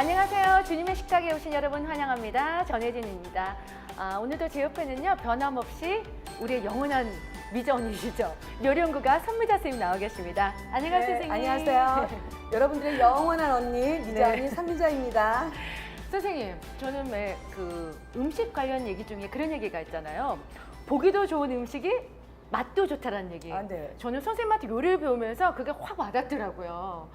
안녕하세요. 주님의 식탁에 오신 여러분 환영합니다. 전혜진입니다. 오늘도 제 옆에는요, 변함없이 우리의 영원한 미전이시죠. 요리연구가 선미자 선생님 나와 계십니다. 안녕하세요, 선생님. 안녕하세요. 여러분들의 영원한 언니 미자언니 선미자입니다. 선생님, 저는 왜 그 음식 관련 얘기 중에 그런 얘기가 있잖아요. 보기도 좋은 음식이 맛도 좋다라는 얘기. 네. 저는 선생님한테 요리를 배우면서 그게 확 와닿더라고요.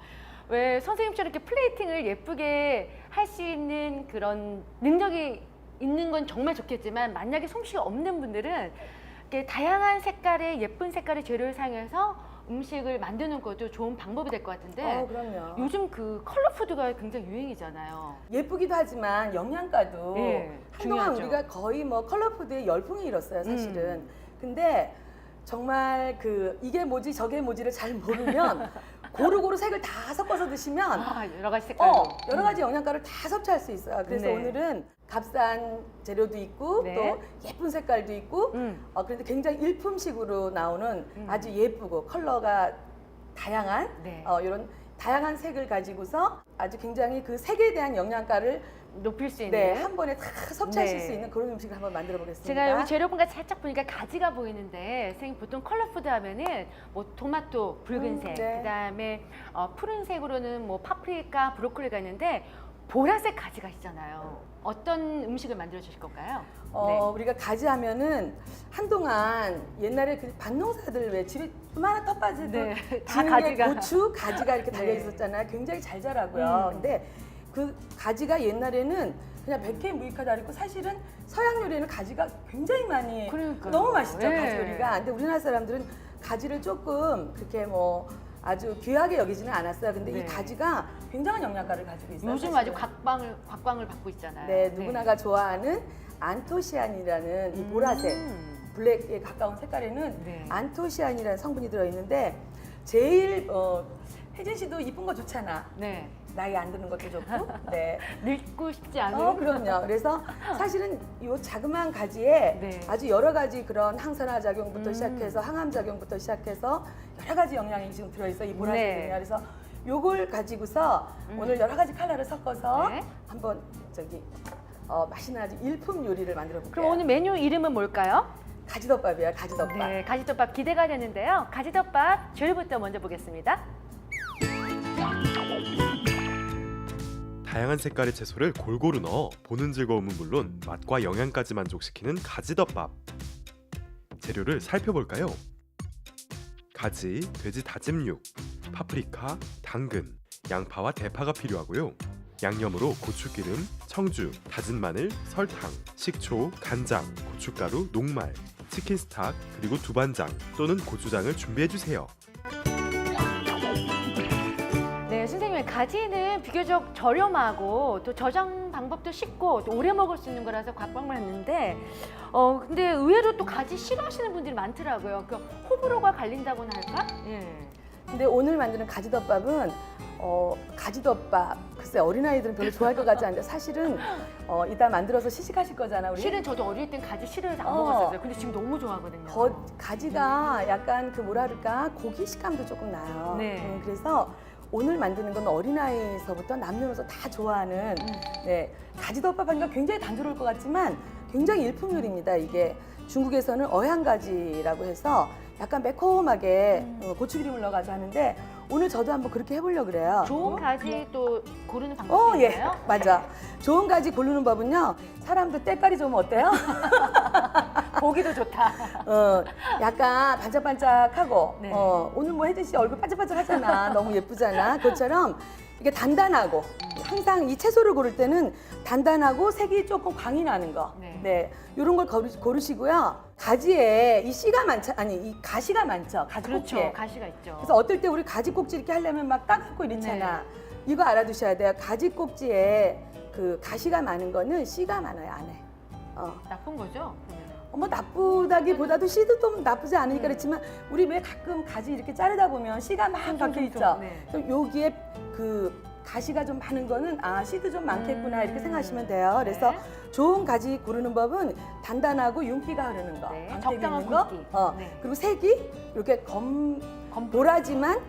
왜 선생님처럼 이렇게 플레이팅을 예쁘게 할 수 있는 그런 능력이 있는 건 정말 좋겠지만, 만약에 솜씨가 없는 분들은 이렇게 다양한 색깔의 예쁜 색깔의 재료를 사용해서 음식을 만드는 것도 좋은 방법이 될 것 같은데, 그럼요. 요즘 그 컬러 푸드가 굉장히 유행이잖아요. 예쁘기도 하지만 영양가도 한동안 중요하죠. 우리가 거의 뭐 컬러푸드에 열풍이 일었어요, 사실은. 근데 정말 이게 뭐지 저게 뭐지를 잘 모르면 고루고루 색을 다 섞어서 드시면 여러 가지 색깔로. 여러 가지 영양가를 다 섭취할 수 있어요. 그래서 네. 오늘은 값싼 재료도 있고 네. 또 예쁜 색깔도 있고 그런데 굉장히 일품식으로 나오는 아주 예쁘고 컬러가 다양한 네. 이런 다양한 색을 가지고서 아주 굉장히 그 색에 대한 영양가를 높일 수 있는. 네, 한 번에 다 섭취하실 네. 수 있는 그런 음식을 한번 만들어 보겠습니다. 제가 여기 재료본가 살짝 보니까 가지가 보이는데, 선생님 보통 컬러푸드 하면은 뭐 토마토 붉은색, 네. 그다음에 푸른색으로는 뭐 파프리카, 브로콜리가 있는데 보라색 가지가 있잖아요. 어떤 음식을 만들어 주실 건가요? 우리가 가지 하면은 한동안 옛날에 그 밭농사들 왜 집에 조그마한 텃밭에도 네, 다 지는 게 가지가. 고추, 가지가 이렇게 달려 네. 있었잖아요. 굉장히 잘 자라고요. 근데 그 가지가 옛날에는 그냥 백해 무익하다 그랬고, 사실은 서양 요리에는 가지가 굉장히 많이 그러니까요. 너무 맛있죠, 네. 가지 요리가. 근데 우리나라 사람들은 가지를 조금 그렇게 뭐 아주 귀하게 여기지는 않았어요. 근데 네. 이 가지가 굉장한 영양가를 가지고 있어요. 요즘 사실은. 아주 각광을 받고 있잖아요. 네, 누구나가 좋아하는 안토시아닌이라는 이 보라색, 블랙에 가까운 색깔에는 네. 안토시아닌이라는 성분이 들어있는데, 제일 혜진 씨도 이쁜 거 좋잖아. 네. 나이 안 드는 것도 좋고. 네. 늙고 싶지 않은. 그럼요. 그래서 사실은 이 자그마한 가지에 네. 아주 여러 가지 그런 항산화 작용부터 시작해서 항암 작용부터 시작해서 여러 가지 영양이 지금 들어있어요. 이 보라색은요. 네. 그래서 요걸 가지고서 오늘 여러 가지 컬러를 섞어서 네. 한번 맛있는 아주 일품 요리를 만들어 볼게요. 그럼 오늘 메뉴 이름은 뭘까요? 가지덮밥이에요. 가지덮밥. 네, 가지덮밥 기대가 되는데요. 가지덮밥 재료부터 먼저 보겠습니다. 다양한 색깔의 채소를 골고루 넣어 보는 즐거움은 물론 맛과 영양까지 만족시키는 가지덮밥. 재료를 살펴볼까요? 가지, 돼지 다짐육, 파프리카, 당근, 양파와 대파가 필요하고요. 양념으로 고추기름, 청주, 다진 마늘, 설탕, 식초, 간장, 고춧가루, 녹말, 치킨 스탁, 그리고 두반장 또는 고추장을 준비해주세요. 네, 선생님, 가지는 비교적 저렴하고 또 저장 방법도 쉽고 또 오래 먹을 수 있는 거라서 각광을 했는데, 근데 의외로 또 가지 싫어하시는 분들이 많더라고요. 그 호불호가 갈린다고나 할까? 예. 근데 오늘 만드는 가지덮밥은 가지덮밥 글쎄 어린아이들은 별로 좋아할 것 같지 않은데, 사실은 이따 만들어서 시식하실 거잖아 우리. 실은 저도 어릴 땐 가지 싫어해서 안 먹었었어요. 근데 지금 너무 좋아하거든요. 가지가 약간 그 뭐라 그럴까, 고기 식감도 조금 나요. 네. 그래서 오늘 만드는 건 어린아이서부터 남녀노소 다 좋아하는 네, 가지덮밥 하니까 굉장히 단조로울 것 같지만 굉장히 일품 요리입니다. 이게 중국에서는 어향가지라고 해서 약간 매콤하게 고추기름을 넣어가지고 하는데, 오늘 저도 한번 그렇게 해보려고 그래요. 좋은 가지 또 고르는 방법이 예, 있나요? 맞아. 좋은 가지 고르는 법은요, 사람들 때깔이 좋으면 어때요? 보기도 좋다. 약간 반짝반짝하고, 네. 오늘 뭐 혜진 씨 얼굴 반짝반짝하잖아. 너무 예쁘잖아. 그것처럼 이게 단단하고, 항상 이 채소를 고를 때는 단단하고 색이 조금 광이 나는 거. 네. 이런 걸 고르시고요. 가지에 이 씨가 많죠. 아니, 이 가시가 많죠. 가지 꼭지에. 그렇죠. 가시가 있죠. 그래서 어떨 때 우리 가지 꼭지 이렇게 하려면 막 까갖고 이렇잖아. 이거 알아두셔야 돼요. 가지 꼭지에 그 가시가 많은 거는 씨가 많아요, 안에. 나쁜 거죠? 뭐 나쁘다기보다도 씨도 좀 나쁘지 않으니까 그렇지만, 우리 왜 가끔 가지 이렇게 자르다 보면 씨가 막 박혀 있죠. 네. 그럼 여기에 그 가시가 좀 많은 거는 씨도 좀 많겠구나 이렇게 생각하시면 돼요. 그래서 좋은 가지 고르는 법은 단단하고 윤기가 흐르는 거, 네, 광택이 적당한 있는 거, 굵기. 네. 그리고 색이 이렇게 보라지만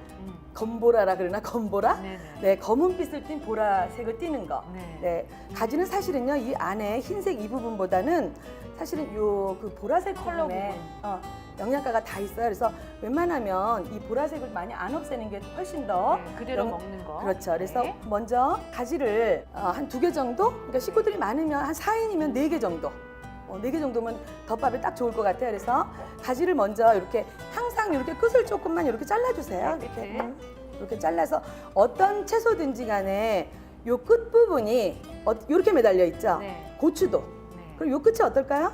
검보라라 그러나 검보라? 네네. 네, 검은빛을 띤 보라색을 띠는 거. 네. 네, 가지는 사실은요 이 안에 흰색 이 부분보다는 사실은 요 그 보라색 컬러 부분에 부분. 영양가가 다 있어요. 그래서 웬만하면 이 보라색을 많이 안 없애는 게 훨씬 더 네, 그대로 영- 먹는 거. 그렇죠. 그래서 네. 먼저 가지를 한 2개 정도? 그러니까 식구들이 많으면 한 4인이면 4개 정도. 4개 정도면 덮밥에 딱 좋을 것 같아요. 그래서 가지를 먼저 이렇게 항상 이렇게 끝을 조금만 이렇게 잘라주세요. 네, 이렇게 끝을. 이렇게 잘라서 어떤 채소든지 간에 요 끝부분이 이렇게 매달려 있죠. 네. 고추도. 네. 그럼 요 끝이 어떨까요?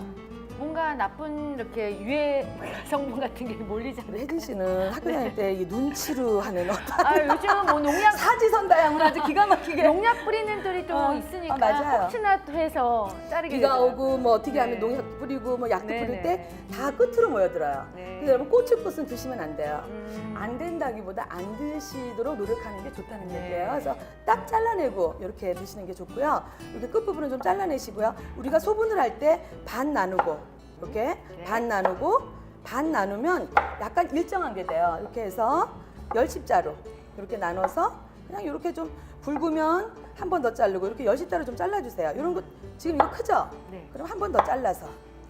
뭔가 나쁜 이렇게 유해 성분 같은 게 우리 몰리잖아요. 혜진 씨는 학교 다닐 때 이 눈치로 하는 어떤 아, 요즘 뭐 농약 사지선다양을 아주 기가 막히게 농약 뿌리는 들이 또 어, 있으니까 맞아요. 혹시나 또 해서 자르게 비가 되더라고요. 오고 뭐 어떻게 하면 네. 농약 뿌리고 뭐 약도 네네. 뿌릴 때 다 끝으로 모여들어요. 네. 그래서 여러분 고추꽃은 드시면 안 돼요. 음. 안 된다기보다 안 드시도록 노력하는 게 좋다는 네. 얘기예요. 그래서 딱 잘라내고 이렇게 드시는 게 좋고요. 이렇게 끝부분은 좀 잘라내시고요. 우리가 소분을 할 때 반 나누고 이렇게 네. 반 나누고 반 나누면 약간 일정한 게 돼요. 이렇게 해서 10십자로 이렇게 나눠서 그냥 이렇게 좀 굵으면 한 번 더 자르고 이렇게 10십자로 좀 잘라주세요. 이런 거 지금 이거 크죠? 네. 그럼 한 번 더 잘라서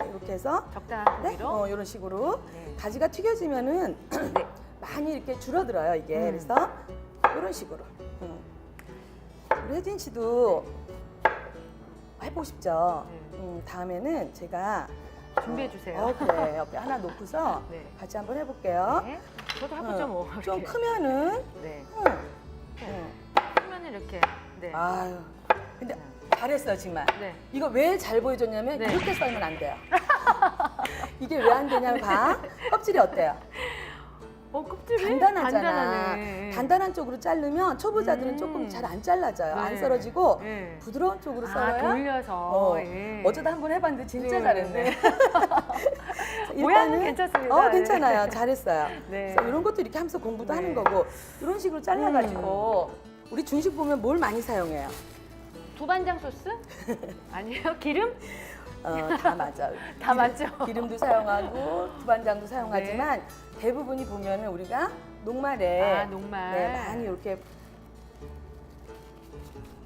이렇게 해서 적당한 네? 크기로. 이런 식으로 네. 가지가 튀겨지면은 많이 이렇게 줄어들어요 이게. 그래서 이런 식으로. 우리 혜진 씨도 해보고 싶죠. 네. 다음에는 제가 준비해 주세요. 그래 옆에 하나 놓고서 네. 같이 한번 해볼게요. 네. 저도 해보죠 뭐. 좀 이렇게. 크면은 네. 응. 그러면 이렇게. 네. 아유 근데 잘했어요 정말. 네. 이거 왜 잘 보여줬냐면 네. 이렇게 썰면 안 돼요. 이게 왜 안 되냐면 봐. 껍질이 어때요? 껍질이 단단하잖아. 단단하네. 단단한 쪽으로 자르면 초보자들은 조금 잘 안 잘라져요. 안 네. 썰어지고 네. 부드러운 쪽으로 아, 썰어야. 돌려서. 예. 어쩌다 한번 해봤는데 진짜 네. 잘했네. 모양은 괜찮습니다. 괜찮아요. 잘했어요. 네. 그래서 이런 것도 이렇게 하면서 공부도 네. 하는 거고 이런 식으로 잘라가지고 우리 중식 보면 뭘 많이 사용해요? 두반장 소스? 아니에요? 기름? 다 맞아. 다 맞죠? 기름도 사용하고 두반장도 사용하지만 대부분이 보면은 우리가 녹말에 녹말. 네, 많이 이렇게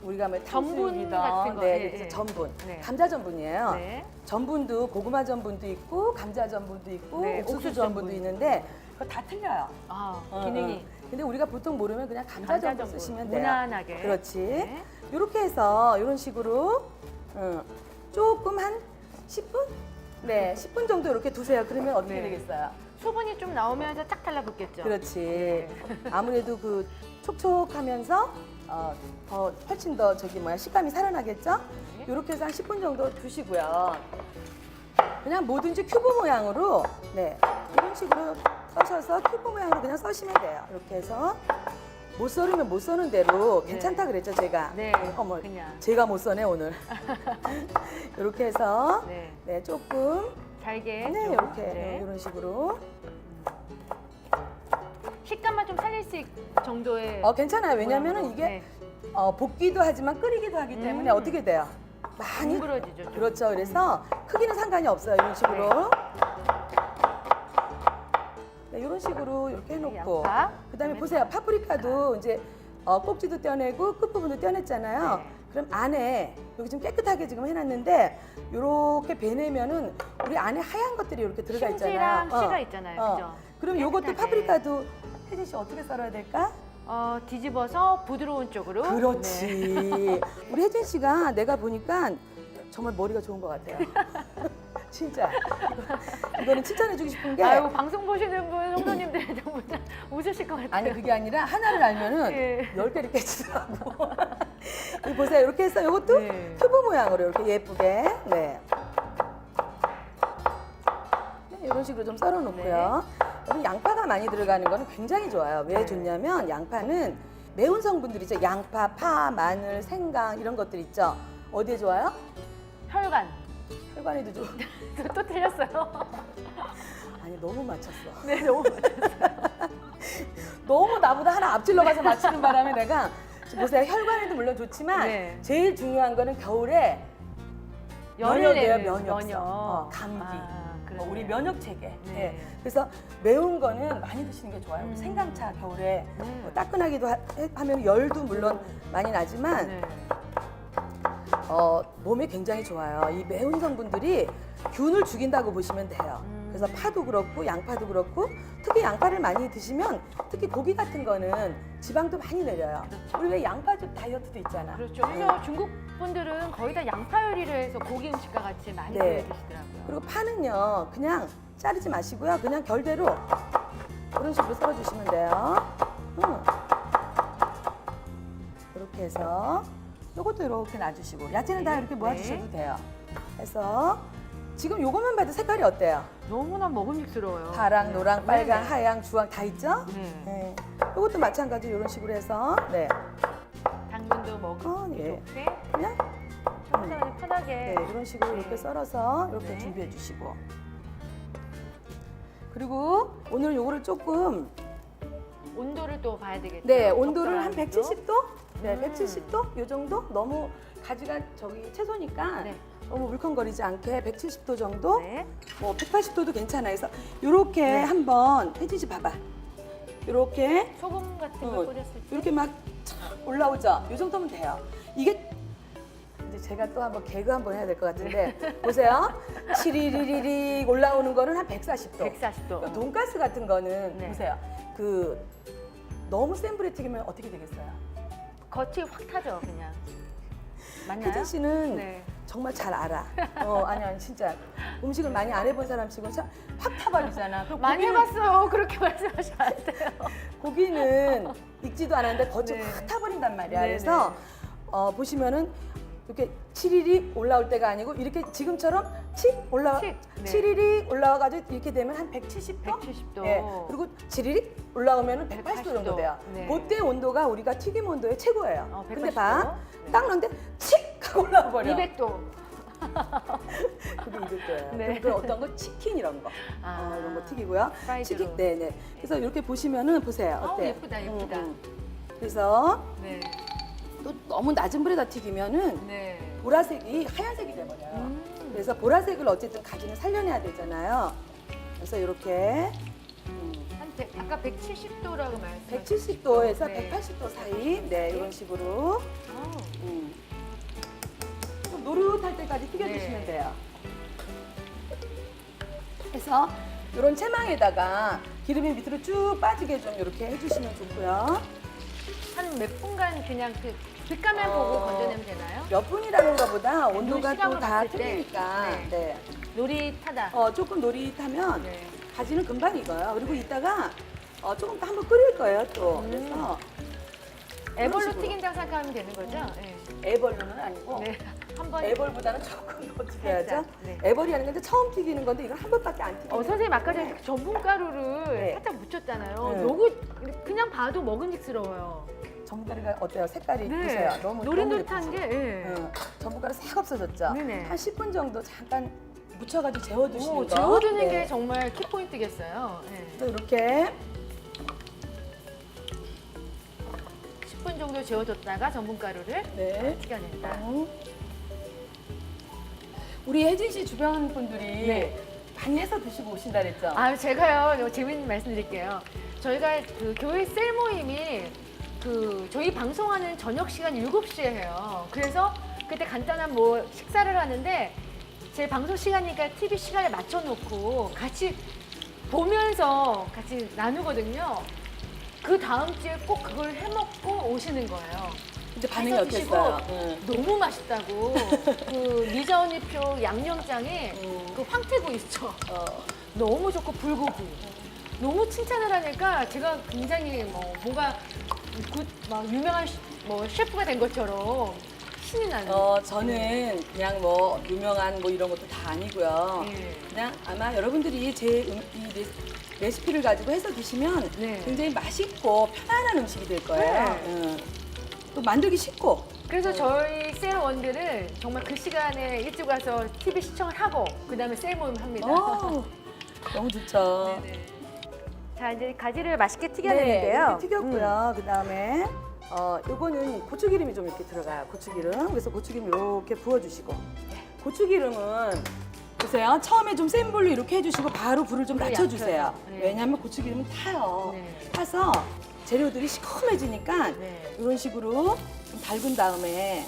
우리가 뭐 전분 탕수육이든, 같은 거. 네, 예, 그래서 예. 전분, 네. 감자 전분이에요. 네. 전분도 고구마 전분도 있고 감자 전분도 있고 네, 옥수수 옥수수 전분도 전분. 있는데 그거 다 틀려요. 기능이. 근데 우리가 보통 모르면 그냥 감자 전분 쓰시면 돼요. 무난하게. 그렇지. 네. 이렇게 해서 이런 식으로 조금 한 10분? 네, 10분 정도 이렇게 두세요. 그러면 어떻게 네. 되겠어요? 수분이 좀 나오면서 쫙 달라붙겠죠? 그렇지. 아무래도 그 촉촉하면서 더 훨씬 더 식감이 살아나겠죠? 네. 이렇게 해서 한 10분 정도 두시고요. 그냥 뭐든지 큐브 모양으로 이런 식으로 써셔서 큐브 모양으로 그냥 써시면 돼요. 이렇게 해서 못 썰으면 못 써는 대로 네. 괜찮다 그랬죠 제가. 네, 어머, 그냥. 제가 못 써네 오늘. 이렇게 해서 네. 조금 잘게. 네 좀. 이렇게 네. 이런 식으로. 식감만 좀 살릴 수 있을 정도의. 괜찮아요. 왜냐면은 모양으로. 이게 네. 볶기도 하지만 끓이기도 하기 때문에 어떻게 돼요? 많이 뭉그러지죠. 좀. 그렇죠. 그래서 크기는 상관이 없어요. 이런 식으로. 네, 이런 식으로 이렇게 해놓고. 양파. 그다음에 보세요. 파프리카도 이제 꼭지도 떼어내고 끝부분도 떼어냈잖아요. 네. 그럼 안에 여기 좀 깨끗하게 지금 해놨는데 이렇게 베내면은 우리 안에 하얀 것들이 이렇게 들어가 있잖아요. 심지랑 씨가 있잖아요. 그죠? 그럼 요것도 깨끗하게. 파프리카도 혜진 씨 어떻게 썰어야 될까? 뒤집어서 부드러운 쪽으로. 그렇지. 네. 우리 혜진 씨가 내가 보니까 정말 머리가 좋은 것 같아요. 진짜. 이거는 칭찬해주고 싶은 게 아유, 방송 보시는 분, 성도님들 전부 다 웃으실 것 같아요. 아니 그게 아니라 하나를 알면은 예. 10개를 깨지더라고. 여기 보세요. 이렇게 해서 이것도 네. 큐브 모양으로 이렇게 예쁘게 네, 이런 식으로 좀 썰어놓고요. 여러분 양파가 많이 들어가는 거는 굉장히 좋아요. 왜 네. 좋냐면 양파는 매운 성분들 있죠. 양파, 파, 마늘, 생강 이런 것들 있죠. 어디에 좋아요? 혈관. 혈관에도 좋고. 또 틀렸어요. 아니 너무 맞췄어. 네, 너무 맞았어요. 너무 나보다 하나 앞질러 가서 맞추는 바람에 내가 지금 보세요. 혈관에도 물론 좋지만 네. 제일 중요한 거는 겨울에 열을 면역이에요. 내는 면역. 면역. 감기. 그렇죠. 뭐 우리 면역 체계. 네. 네. 그래서 매운 거는 많이 드시는 게 좋아요. 우리 생강차 겨울에 뭐 따끈하기도 하면 열도 물론 많이 나지만 네. 몸에 굉장히 좋아요. 이 매운 성분들이 균을 죽인다고 보시면 돼요. 그래서 파도 그렇고 양파도 그렇고 특히 양파를 많이 드시면 특히 고기 같은 거는 지방도 많이 내려요. 우리 왜 양파즙 다이어트도 있잖아. 그렇죠. 그래서 중국 분들은 거의 다 양파 요리를 해서 고기 음식과 같이 많이 네. 드시더라고요. 그리고 파는요 그냥 자르지 마시고요. 그냥 결대로 이런 식으로 썰어주시면 돼요. 이렇게 해서 이것도 이렇게 놔주시고 야채는 다 이렇게 모아주셔도 돼요. 해서 지금 요것만 봐도 색깔이 어때요? 너무나 먹음직스러워요. 파랑, 노랑, 빨강, 네. 하양, 주황 다 있죠? 네. 네. 이것도 마찬가지로 이런 식으로 해서 네. 당근도 먹기 네. 좋게 그냥 그냥 편하게. 네, 이런 식으로 이렇게 썰어서 이렇게 네. 준비해 주시고 그리고 오늘 요거를 조금 온도를 또 봐야 되겠죠. 네, 온도를 한 적당한 온도. 170도? 네, 음. 170도? 요 정도? 너무 가지가 저기 채소니까 네. 너무 물컹거리지 않게 170도 정도? 네. 뭐 180도도 괜찮아요. 그래서 요렇게 네. 한번 혜진 씨 봐봐. 요렇게 소금 같은 거 뿌렸을 때. 이렇게 막 올라오죠? 요 정도면 돼요. 이게 이제 제가 또 한번 개그 한번 해야 될 것 같은데 보세요. 치리리리리 올라오는 거는 한 140도. 140도. 돈가스 같은 거는 네. 보세요. 그 너무 센 불에 튀기면 어떻게 되겠어요? 겉이 확 타죠, 그냥. 맞나요? 혜진 씨는 네. 정말 잘 알아. 아니 진짜 음식을 많이 안 해본 사람치고는 참 확 타버리잖아. 그리고 많이 고기는- 해봤어요. 그렇게 말씀하시면 안 돼요. 고기는 익지도 않았는데 겉이 네. 확 타버린단 말이야. 네, 그래서 보시면은 이렇게 치리리 올라올 때가 아니고 이렇게 지금처럼 칙 올라와 칙, 네. 치리리 올라와가지고 이렇게 되면 한 170도? 170도. 예. 그리고 치리리 올라오면은 180도 정도 180도. 돼요. 네. 그때 온도가 우리가 튀김 온도의 최고예요. 근데 180도. 봐, 네. 딱 넣는데 칙 하고 올라와 버려. 200도. 그게 200도예요. 네. 그럼 어떤 거 치킨 이런 거, 아. 이런 거 튀기고요. 프라이드로. 치킨, 네네. 그래서 이렇게 보시면은 보세요. 아우, 어때? 예쁘다, 예쁘다. 그래서 네. 또 너무 낮은 불에다 튀기면은 네. 보라색이 하얀색이 돼버려요. 그래서 보라색을 어쨌든 가지는 살려내야 되잖아요. 그래서 이렇게 한 아까 170도라고 말씀하셨죠? 170도에서 네. 180도 사이, 네 이런 식으로 좀 노릇할 때까지 튀겨주시면 네. 돼요. 그래서 이런 채망에다가 기름이 밑으로 쭉 빠지게 좀 이렇게 해주시면 좋고요. 한 몇 분간 그냥 그 빛감을 보고 건져내면 되나요? 몇 분이라는 것보다 온도가 시간을 또 다 봤을 때, 틀리니까 네. 네. 노릿하다. 조금 노릿하면 네. 가지는 금방 익어요. 그리고 이따가 조금 더 한번 끓일 거예요 또. 그래서 애벌로 식으로. 튀긴다고 생각하면 되는 거죠? 네. 애벌로는 아니고 네. 한번 애벌보다는 조금 더 튀겨야죠. 살짝, 네. 애벌이라는 건 이제 처음 튀기는 건데 이건 한 번밖에 안 튀기는 선생님 아까 전에 그 전분 가루를 네. 살짝 묻혔잖아요. 네. 요거 그냥 봐도 먹음직스러워요. 전분가루가 어때요? 색깔이 네. 보세요. 너무 노릇노릇한 너무 게. 예쁘죠? 예. 응. 전분가루 싹 없어졌죠? 네네. 한 10분 정도 잠깐 묻혀가지고 재워두시는 거. 재워두는 네. 게 정말 키포인트겠어요. 네. 또 이렇게 10분 정도 재워뒀다가 전분가루를 네. 튀겨낸다. 우리 혜진 씨 주변 분들이 네. 많이 해서 드시고 오신다 그랬죠? 아, 제가요, 이거 재밌는 말씀 드릴게요. 저희가 그 교회 셀 모임이 저희 방송하는 저녁 시간 7시에 해요. 그래서 그때 간단한 뭐 식사를 하는데 제 방송 시간이니까 TV 시간에 맞춰놓고 같이 보면서 같이 나누거든요. 그 다음 주에 꼭 그걸 해먹고 오시는 거예요. 근데 반응이 해서 드시고 어땠어요? 응. 너무 맛있다고. 그 미자 언니표 양념장에 그 황태구 있죠. 너무 좋고 불고기. 너무 칭찬을 하니까 제가 굉장히 뭔가 막 유명한 뭐 셰프가 된 것처럼 신이 나는. 저는 그냥 뭐 유명한 뭐 이런 것도 다 아니고요. 네. 그냥 아마 여러분들이 제 이 레시피를 가지고 해서 드시면 네. 굉장히 맛있고 편안한 음식이 될 거예요. 네. 응. 또 만들기 쉽고. 그래서 저희 셀원들은 정말 그 시간에 일찍 와서 TV 시청을 하고 그다음에 셀 모임을 합니다. 너무 좋죠. 네네. 자, 이제 가지를 맛있게 네, 튀겨내는데요. 이렇게 튀겼고요. 그다음에 요거는 고추기름이 좀 이렇게 들어가요. 고추기름. 그래서 고추기름 이렇게 부어주시고. 고추기름은 보세요. 처음에 좀 센 불로 이렇게 해주시고 바로 불을 좀 불을 낮춰주세요. 약해서. 네. 왜냐하면 고추기름은 타요. 네. 타서 재료들이 시커매지니까 네. 이런 식으로 좀 달군 다음에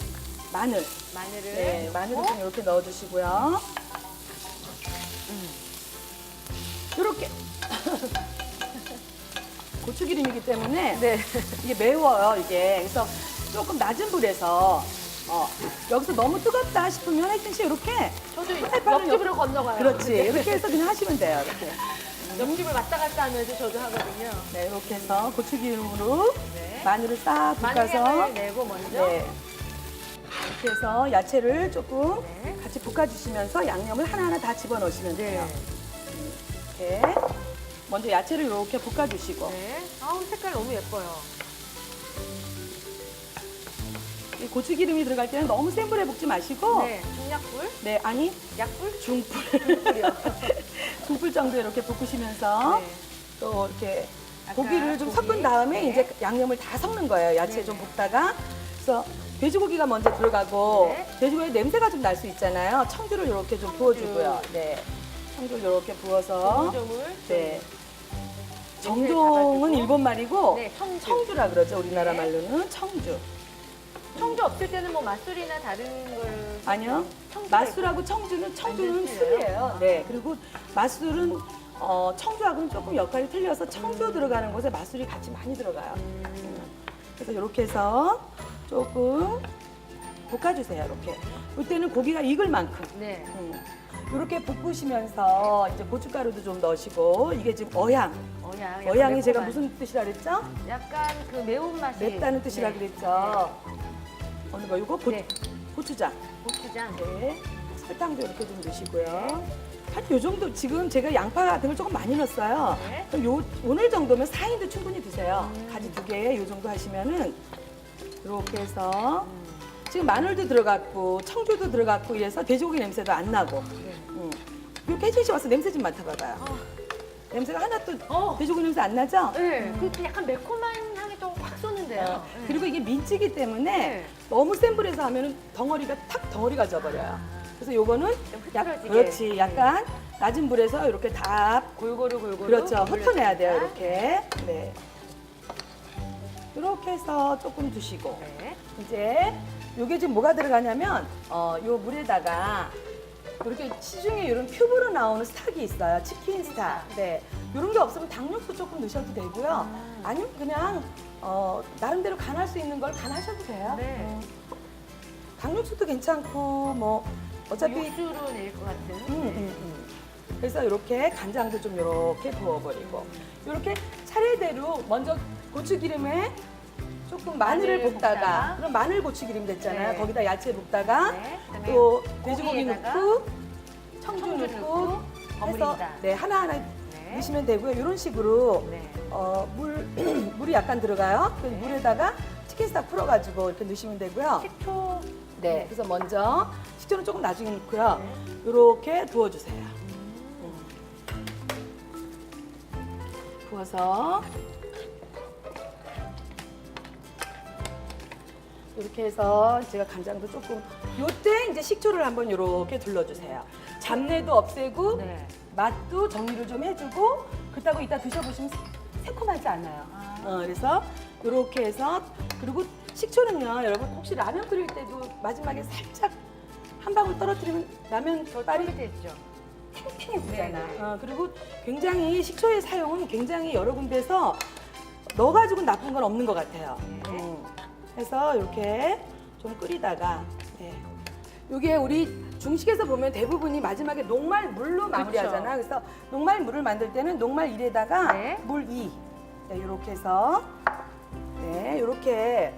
마늘, 마늘을. 네, 마늘을 넣고, 좀 이렇게 넣어주시고요. 이렇게 고추기름이기 때문에 네. 이게 매워요. 이게 그래서 조금 낮은 불에서 여기서 너무 뜨겁다 싶으면 하여튼 씨 이렇게 저도 프라이팬을 옆집으로 건너가요. 그렇지 이렇게 해서 그냥 하시면 돼요. 이렇게. 옆집을 왔다 갔다 하면서 저도 하거든요. 네, 이렇게 해서 고추기름으로 네. 마늘을 싹 마늘 볶아서 향을 내고 먼저. 네. 이렇게 해서 야채를 조금 네. 같이 볶아주시면서 양념을 하나하나 다 집어넣으시면 돼요. 네. 이렇게 먼저 야채를 이렇게 볶아주시고 네. 아우, 색깔 너무 예뻐요. 이 고추기름이 들어갈 때는 너무 센 불에 볶지 마시고 네. 중약불? 네, 아니 약불? 중불 불이요. 중불 정도 이렇게 볶으시면서 네. 또 이렇게 아까 고기를 좀 고기. 섞은 다음에 네. 이제 양념을 다 섞는 거예요. 야채 네. 좀 볶다가 그래서 돼지고기가 먼저 들어가고 네. 돼지고기 냄새가 좀 날 수 있잖아요. 청주를 이렇게 좀 부어주고요. 네, 청주를 이렇게 부어서 조물조물. 네. 냄새 정종은 잡아주고. 일본 말이고 네, 청주. 청주라 그러죠. 우리나라 네. 말로는 청주. 청주 없을 때는 뭐 맛술이나 다른 걸. 아니요. 청주가 맛술하고 청주는 완전 술이에요. 틀려요? 네. 그리고 맛술은 청주하고는 조금 역할이 틀려서 청주 들어가는 곳에 맛술이 같이 많이 들어가요. 그래서 이렇게 해서 조금 볶아주세요. 이렇게. 이때는 고기가 익을 만큼. 네. 이렇게 볶으시면서 이제 고춧가루도 좀 넣으시고 이게 지금 어향. 어향. 어향이 제가 매콤한. 무슨 뜻이라 그랬죠? 약간 그 매운맛이. 맵다는 뜻이라 네. 그랬죠. 어느 거 이거 네. 고추장. 고추장. 네. 설탕도 이렇게 좀 넣으시고요. 한 요 정도 지금 제가 양파 같은 걸 조금 많이 넣었어요. 네. 그럼 오늘 정도면 4인도 충분히 드세요. 가지 2개 요 정도 하시면은 이렇게 해서 지금 마늘도 들어갔고 청주도 들어갔고 이래서 돼지고기 냄새도 안 나고. 네. 이렇게 혜진 씨 와서 냄새 좀 맡아봐봐요. 냄새가 하나도 돼지고기 냄새 안 나죠? 네. 그 약간 매콤한 향이 또 확 쏘는데요. 네. 그리고 이게 민찌기 때문에 네. 너무 센 불에서 하면은 덩어리가 져버려요. 그래서 요거는 좀 흐트러지게. 그렇지. 약간 낮은 불에서 이렇게 다 골고루. 그렇죠. 흩어내야 돼요. 올려줍니다. 이렇게. 네. 이렇게 해서 조금 두시고 네. 이제 요게 지금 뭐가 들어가냐면 요 물에다가 이렇게 시중에 이런 큐브로 나오는 스탁이 있어요. 치킨 스탁. 네. 이런 게 없으면 당육도 조금 넣으셔도 되고요. 아니면 그냥 나름대로 간할 수 있는 걸 간하셔도 돼요. 네. 당육수도 괜찮고 뭐 어차피 육수로 낼 것 같은. 그래서 이렇게 간장도 좀 이렇게 부어버리고 이렇게 차례대로 먼저 고추기름에 조금 마늘을 마늘 볶다가 볶다가. 그럼 마늘 고추기름 됐잖아요. 네. 거기다 야채 볶다가 네. 그다음에 또 돼지고기 고기에다가 넣고 청주 청주 넣고 넣고 해서 버무린다. 네 하나하나 네. 넣으시면 되고요. 이런 식으로 네. 물이 약간 들어가요. 그 물에다가 치킨 스탁 풀어가지고 이렇게 넣으시면 되고요. 식초. 네, 그래서 먼저 식초는 조금 나중에 넣고요. 네. 이렇게 부어주세요. 부어서 이렇게 해서 제가 간장도 조금 요때 이제 식초를 한번 이렇게 둘러주세요. 잡내도 없애고 네. 맛도 정리를 좀 해주고 그렇다고 이따 드셔보시면 새콤하지 않아요. 그래서 이렇게 해서 그리고 식초는요 여러분 혹시 라면 끓일 때도 마지막에 살짝 한 방울 떨어뜨리면 라면 빨이 쫄깃했죠. 탱탱해지잖아. 네. 그리고 굉장히 식초의 사용은 굉장히 여러 군데서 넣어가지고 나쁜 건 없는 것 같아요. 네. 해서 이렇게 좀 끓이다가 이게 우리 중식에서 보면 대부분이 마지막에 녹말물로 마무리하잖아. 그래서 녹말물을 만들 때는 녹말 1에다가 네. 물 2. 네, 이렇게 해서 이렇게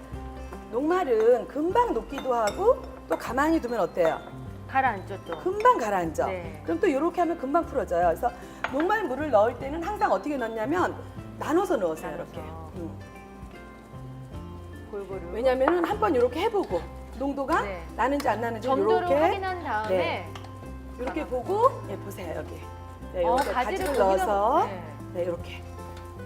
녹말은 금방 녹기도 하고 또 가만히 두면 어때요? 가라앉죠 또. 금방 가라앉아. 네. 그럼 또 이렇게 하면 금방 풀어져요. 그래서 녹말물을 넣을 때는 항상 어떻게 넣냐면 나눠서 넣으세요. 나눠서. 이렇게. 골고루. 왜냐면은 한번 이렇게 해보고 농도가 네. 나는지 안 나는지 점도를 이렇게 확인한 다음에 네. 이렇게 보고 보세요 여기. 네, 이렇게 가지를 가지를 넣어서 네. 네,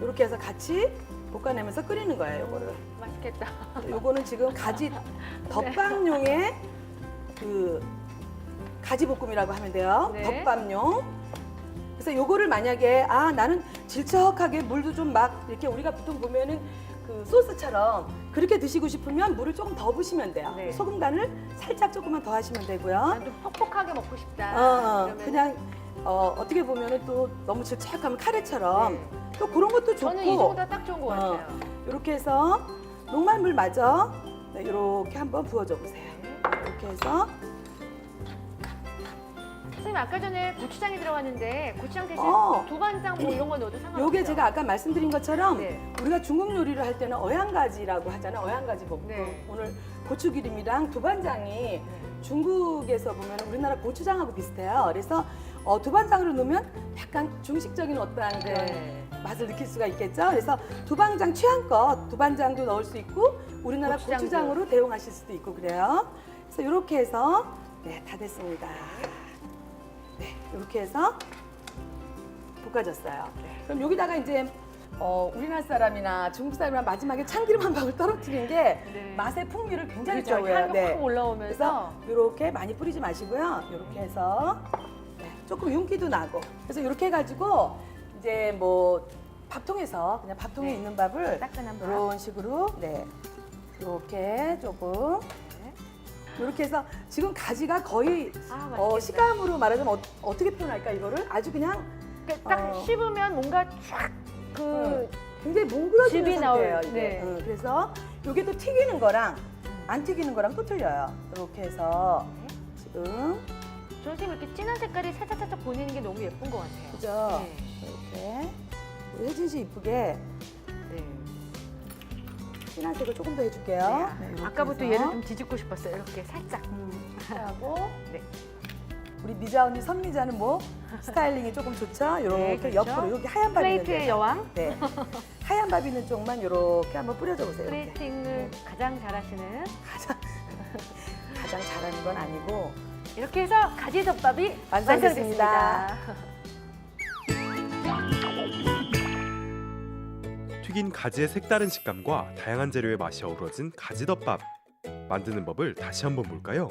이렇게 해서 같이 볶아내면서 끓이는 거예요. 요거를. 맛있겠다. 요거는 지금 가지 덮밥용의 그 가지볶음이라고 하면 돼요. 네. 덮밥용. 그래서 요거를 만약에 나는 질척하게 물도 좀 막 이렇게 우리가 보통 보면은 그 소스처럼 그렇게 드시고 싶으면 물을 조금 더 부으시면 돼요. 네. 소금 간을 살짝 조금만 더 하시면 되고요. 난 좀 퍽퍽하게 먹고 싶다. 그러면 그냥 어떻게 보면은 또 너무 질척하면 카레처럼 네. 또 그런 것도 좋고. 저는 이 정도가 딱 좋은 것 같아요. 이렇게 해서 녹말물 마저 이렇게 한번 부어줘 보세요. 이렇게 해서 선생님 아까 전에 고추장이 들어갔는데 고추장 대신 두반장 뭐 이런 거 넣어도 상관없죠? 요게 제가 아까 말씀드린 것처럼 네. 우리가 중국 요리를 할 때는 어양가지라고 하잖아요. 어양가지 볶음. 네. 오늘 고추기름이랑 두반장이 중국에서 보면 우리나라 고추장하고 비슷해요. 그래서 두반장으로 넣으면 약간 중식적인 어떠한 그런 네. 맛을 느낄 수가 있겠죠. 그래서 두반장 취향껏 두반장도 넣을 수 있고 우리나라 고추장도. 고추장으로 대용하실 수도 있고 그래요. 그래서 이렇게 해서 다 됐습니다. 네, 이렇게 해서 볶아졌어요. 그럼 여기다가 이제 우리나라 사람이나 중국 사람이나 마지막에 참기름 한 방울 떨어뜨린 게 네. 맛의 풍미를 굉장히 그렇죠. 좌우해요. 향이 확 올라오면서 그래서 이렇게 많이 뿌리지 마시고요. 이렇게 해서 조금 윤기도 나고. 그래서 이렇게 해가지고 이제 뭐 밥통에서 그냥 밥통에 네. 있는 밥을 따끈한 밥. 이런 식으로 이렇게 조금 이렇게 해서 지금 가지가 거의 맛있겠다. 식감으로 말하자면 어떻게 표현할까 이거를 아주 그냥 딱 씹으면 뭔가 굉장히 몽글어지는 즙이 상태예요. 나올- 이게. 네. 그래서 이게 또 튀기는 거랑 안 튀기는 거랑 또 틀려요. 이렇게 해서 지금 저는 선생님 이렇게 진한 색깔이 살짝 보이는 게 너무 예쁜 것 같아요. 그죠? 네. 이렇게 우리 혜진 씨 이쁘게 네. 진한 색을 조금 더 해줄게요. 네. 이렇게 아까부터 해서. 얘를 좀 뒤집고 싶었어요. 이렇게 살짝. 하고 네. 우리 미자 언니 선미자는 뭐 스타일링이 조금 좋죠? 이렇게 네, 그렇죠. 옆으로 여기 하얀 밥이 플레이트의 있는데 여왕. 네. 하얀 밥 있는 쪽만 이렇게 한번 뿌려줘 보세요. 이렇게. 플레이팅을 가장 잘하시는. 가장 잘하는 건 아니고 이렇게 해서 가지덮밥이 완성됐습니다. 튀긴 가지의 색다른 식감과 다양한 재료의 맛이 어우러진 가지덮밥. 만드는 법을 다시 한번 볼까요?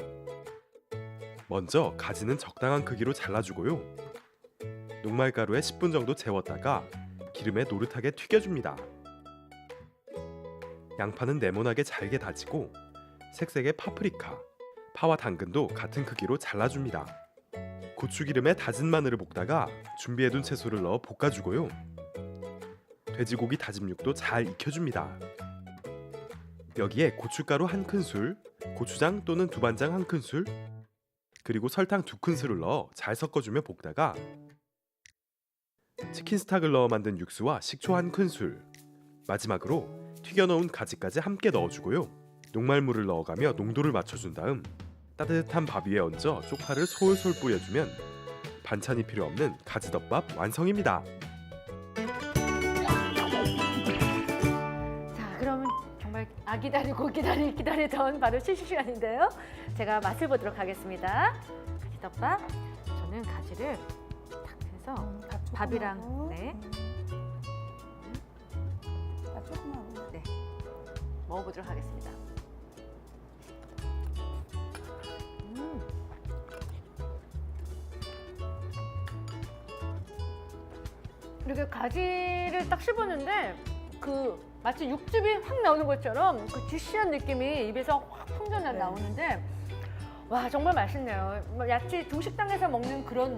먼저 가지는 적당한 크기로 잘라주고요. 녹말가루에 10분 정도 재웠다가 기름에 노릇하게 튀겨줍니다. 양파는 네모나게 잘게 다지고 색색의 파프리카, 파와 당근도 같은 크기로 잘라줍니다. 고추기름에 다진 마늘을 볶다가 준비해둔 채소를 넣어 볶아주고요. 돼지고기 다진 육도 잘 익혀줍니다. 여기에 고춧가루 1큰술, 고추장 또는 두반장 1큰술, 그리고 설탕 2큰술을 넣어 잘 섞어주며 볶다가 치킨 스탁을 넣어 만든 육수와 식초 1큰술, 마지막으로 튀겨놓은 가지까지 함께 넣어주고요. 녹말물을 넣어가며 농도를 맞춰준 다음 따뜻한 밥 위에 얹어 쪽파를 솔솔 뿌려주면 반찬이 필요 없는 가지덮밥 완성입니다. 자, 그러면 정말 기다리던 바로 실시 시간인데요. 제가 맛을 보도록 하겠습니다. 가지덮밥. 저는 가지를 탁 해서 밥이랑 밥 조금 하고. 네, 먹어보도록 하겠습니다. 이렇게 가지를 딱 씹었는데 그 마치 육즙이 확 나오는 것처럼 그 주시한 느낌이 입에서 확 풍겨 나오는데 와 정말 맛있네요. 야채 중식당에서 먹는 그런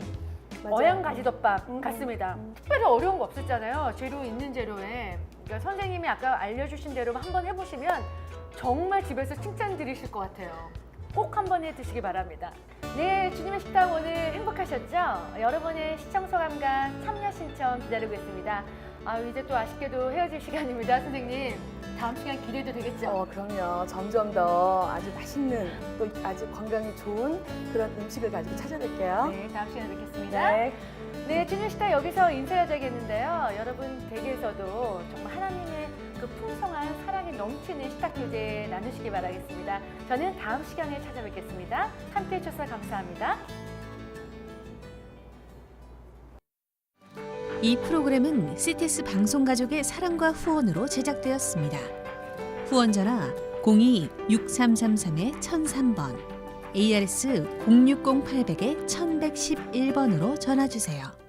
맞아요. 어양 가지덮밥 같습니다. 특별히 어려운 거 없었잖아요. 재료 있는 재료에. 그러니까 선생님이 아까 알려주신 대로 한번 해보시면 정말 집에서 칭찬 드리실 것 같아요. 꼭 한번 해 드시기 바랍니다. 네, 주님의 식당 오늘 행복하셨죠? 여러분의 시청 소감과 참여 신청 기다리고 있습니다. 이제 또 아쉽게도 헤어질 시간입니다, 선생님. 다음 시간 기대도 되겠죠? 그럼요. 점점 더 아주 맛있는 또 아주 건강에 좋은 그런 음식을 가지고 찾아뵐게요. 네, 다음 시간에 뵙겠습니다. 네. 네, 주님 식당 여기서 인사해야 되겠는데요. 여러분 댁에서도 정말 하나님의 그 풍성한 사랑이 넘치는 식탁 교제 나누시기 바라겠습니다. 저는 다음 시간에 찾아뵙겠습니다. 함께해 주셔서 감사합니다. 이 프로그램은 CTS 방송가족의 사랑과 후원으로 제작되었습니다. 후원 전화 02-6333-1003번 ARS 060-800-1111번으로 전화 주세요.